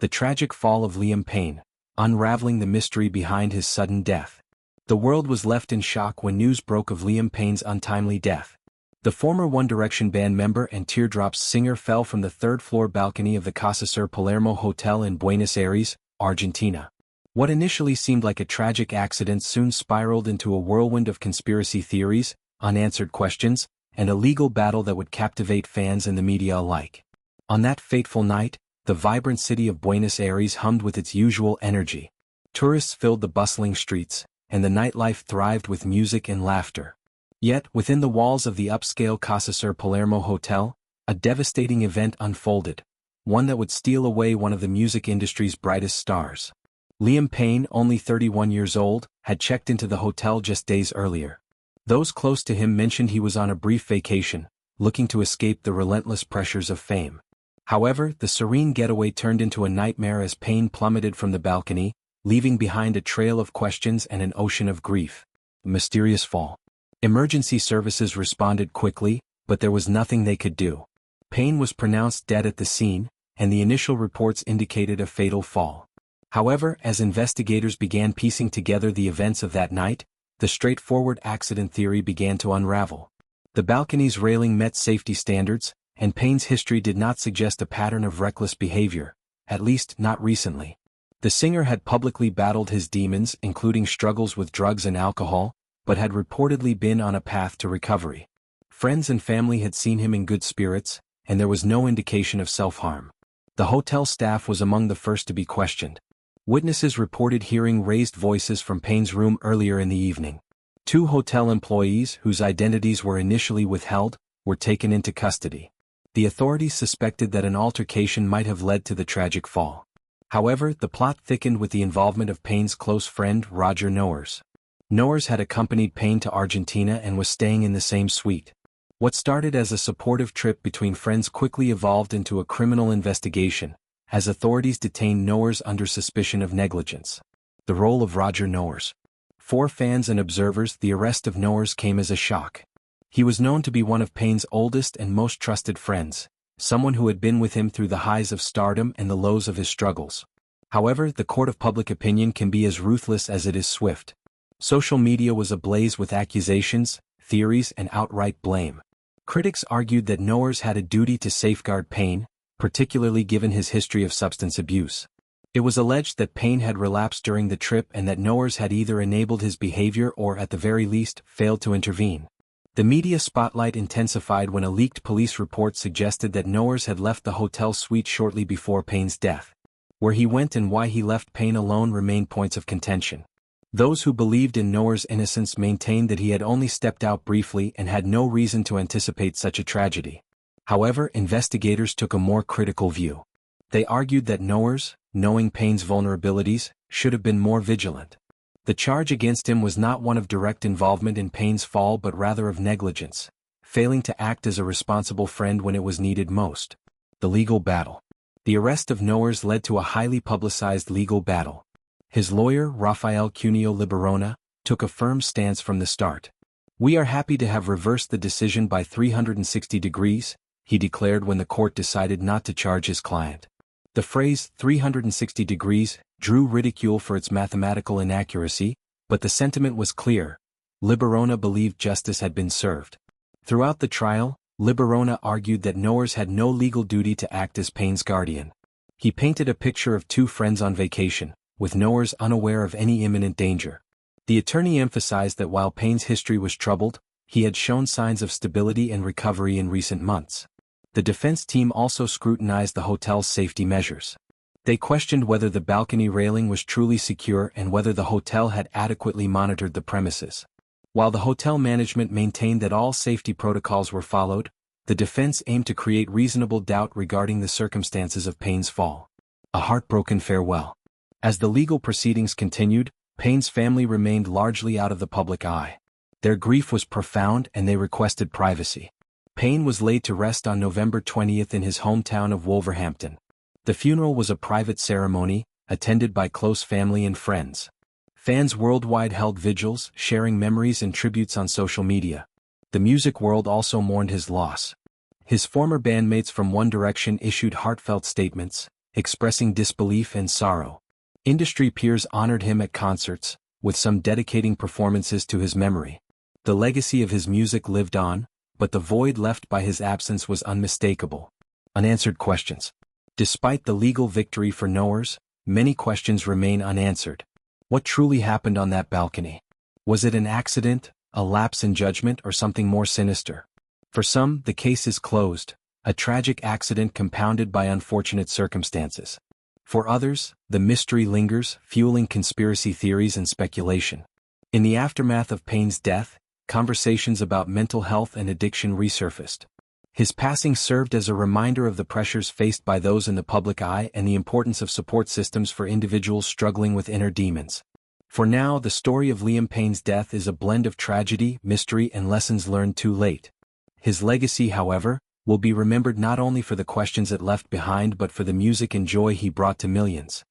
The tragic fall of Liam Payne, unraveling the mystery behind his sudden death. The world was left in shock when news broke of Liam Payne's untimely death. The former One Direction band member and Teardrops singer fell from the third-floor balcony of the CasaSur Palermo hotel in Buenos Aires, Argentina. What initially seemed like a tragic accident soon spiraled into a whirlwind of conspiracy theories, unanswered questions, and a legal battle that would captivate fans and the media alike. On that fateful night, the vibrant city of Buenos Aires hummed with its usual energy. Tourists filled the bustling streets, and the nightlife thrived with music and laughter. Yet, within the walls of the upscale CasaSur Palermo hotel, a devastating event unfolded, one that would steal away one of the music industry's brightest stars. Liam Payne, only 31 years old, had checked into the hotel just days earlier. Those close to him mentioned he was on a brief vacation, looking to escape the relentless pressures of fame. However, the serene getaway turned into a nightmare as Payne plummeted from the balcony, leaving behind a trail of questions and an ocean of grief. A mysterious fall. Emergency services responded quickly, but there was nothing they could do. Payne was pronounced dead at the scene, and the initial reports indicated a fatal fall. However, as investigators began piecing together the events of that night, the straightforward accident theory began to unravel. The balcony's railing met safety standards, and Payne's history did not suggest a pattern of reckless behavior, at least not recently. The singer had publicly battled his demons, including struggles with drugs and alcohol, but had reportedly been on a path to recovery. Friends and family had seen him in good spirits, and there was no indication of self-harm. The hotel staff was among the first to be questioned. Witnesses reported hearing raised voices from Payne's room earlier in the evening. 2 hotel employees, whose identities were initially withheld, were taken into custody. The authorities suspected that an altercation might have led to the tragic fall. However, the plot thickened with the involvement of Payne's close friend Roger Noers. Noers had accompanied Payne to Argentina and was staying in the same suite. What started as a supportive trip between friends quickly evolved into a criminal investigation, as authorities detained Noers under suspicion of negligence. The role of Roger Noers. For fans and observers, the arrest of Noers came as a shock. He was known to be one of Payne's oldest and most trusted friends, someone who had been with him through the highs of stardom and the lows of his struggles. However, the court of public opinion can be as ruthless as it is swift. Social media was ablaze with accusations, theories, and outright blame. Critics argued that Noers had a duty to safeguard Payne, particularly given his history of substance abuse. It was alleged that Payne had relapsed during the trip and that Noers had either enabled his behavior or at the very least, failed to intervene. The media spotlight intensified when a leaked police report suggested that Noers had left the hotel suite shortly before Payne's death. Where he went and why he left Payne alone remained points of contention. Those who believed in Noers' innocence maintained that he had only stepped out briefly and had no reason to anticipate such a tragedy. However, investigators took a more critical view. They argued that Noers, knowing Payne's vulnerabilities, should have been more vigilant. The charge against him was not one of direct involvement in Payne's fall but rather of negligence, failing to act as a responsible friend when it was needed most. The legal battle. The arrest of Noers led to a highly publicized legal battle. His lawyer, Rafael Cuneo Libarona, took a firm stance from the start. "We are happy to have reversed the decision by 360 degrees, he declared when the court decided not to charge his client. The phrase 360 degrees drew ridicule for its mathematical inaccuracy, but the sentiment was clear. Libarona believed justice had been served. Throughout the trial, Libarona argued that Noers had no legal duty to act as Payne's guardian. He painted a picture of 2 friends on vacation, with Noers unaware of any imminent danger. The attorney emphasized that while Payne's history was troubled, he had shown signs of stability and recovery in recent months. The defense team also scrutinized the hotel's safety measures. They questioned whether the balcony railing was truly secure and whether the hotel had adequately monitored the premises. While the hotel management maintained that all safety protocols were followed, the defense aimed to create reasonable doubt regarding the circumstances of Payne's fall. A heartbroken farewell. As the legal proceedings continued, Payne's family remained largely out of the public eye. Their grief was profound and they requested privacy. Payne was laid to rest on November 20th in his hometown of Wolverhampton. The funeral was a private ceremony, attended by close family and friends. Fans worldwide held vigils, sharing memories and tributes on social media. The music world also mourned his loss. His former bandmates from One Direction issued heartfelt statements, expressing disbelief and sorrow. Industry peers honored him at concerts, with some dedicating performances to his memory. The legacy of his music lived on, but the void left by his absence was unmistakable. Unanswered questions. Despite the legal victory for knowers, many questions remain unanswered. What truly happened on that balcony? Was it an accident, a lapse in judgment, or something more sinister? For some, the case is closed, a tragic accident compounded by unfortunate circumstances. For others, the mystery lingers, fueling conspiracy theories and speculation. In the aftermath of Payne's death, conversations about mental health and addiction resurfaced. His passing served as a reminder of the pressures faced by those in the public eye and the importance of support systems for individuals struggling with inner demons. For now, the story of Liam Payne's death is a blend of tragedy, mystery, and lessons learned too late. His legacy, however, will be remembered not only for the questions it left behind but for the music and joy he brought to millions.